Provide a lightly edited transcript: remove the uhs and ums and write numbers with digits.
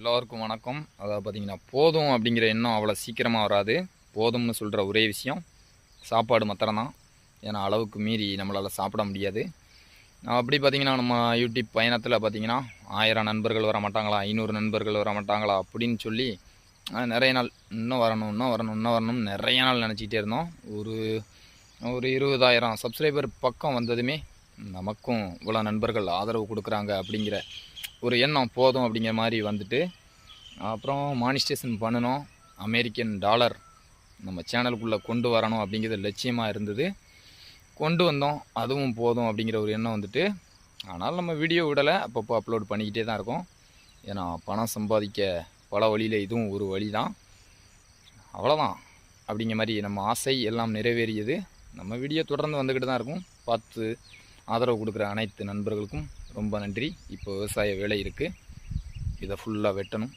எல்லோருக்கும் வணக்கம். அதாவது பார்த்தீங்கன்னா, போதும் அப்படிங்கிற எண்ணம் அவ்வளோ சீக்கிரமாக வராது. போதும்னு சொல்கிற ஒரே விஷயம் சாப்பாடு மாத்திரம்தான். ஏன்னா அளவுக்கு மீறி நம்மளால் சாப்பிட முடியாது. அப்படி பார்த்திங்கன்னா, நம்ம யூடியூப் பயணத்தில் பார்த்திங்கன்னா 1000 நண்பர்கள் வர மாட்டாங்களா, 500 நண்பர்கள் வர மாட்டாங்களா அப்படின்னு சொல்லி நிறைய நாள் இன்னும் வரணும் இன்னும் வரணும் இன்னும் வரணும்னு நிறைய நாள் நினச்சிக்கிட்டே இருந்தோம். ஒரு ஒரு 20,000 சப்ஸ்கிரைபர் பக்கம் வந்ததுமே நமக்கும் இவ்வளோ நண்பர்கள் ஆதரவு கொடுக்குறாங்க அப்படிங்கிற ஒரு எண்ணம் போதும் அப்படிங்கிற மாதிரி வந்துட்டு, அப்புறம் மானிஸ்டேஷன் பண்ணணும், அமெரிக்கன் டாலர் நம்ம சேனலுக்குள்ளே கொண்டு வரணும் அப்படிங்கிறது லட்சியமாக இருந்தது. கொண்டு வந்தோம், அதுவும் போதும் அப்படிங்கிற ஒரு எண்ணம் வந்துட்டு. ஆனால் நம்ம வீடியோ விடலை, அப்பப்போ அப்லோட் பண்ணிக்கிட்டே தான் இருக்கோம். ஏன்னா பணம் சம்பாதிக்க பல வழியில் இதுவும் ஒரு வழி தான். அவ்வளோதான் அப்படிங்கிற மாதிரி நம்ம ஆசை எல்லாம் நிறைவேறியது. நம்ம வீடியோ தொடர்ந்து வந்துக்கிட்டு தான் இருக்கும். பார்த்து ஆதரவு கொடுக்குற அனைத்து நண்பர்களுக்கும் ரொம்ப நன்றி. இப்போ விவசாய வேலை இருக்குது, இதை ஃபுல்லாக வெட்டணும்.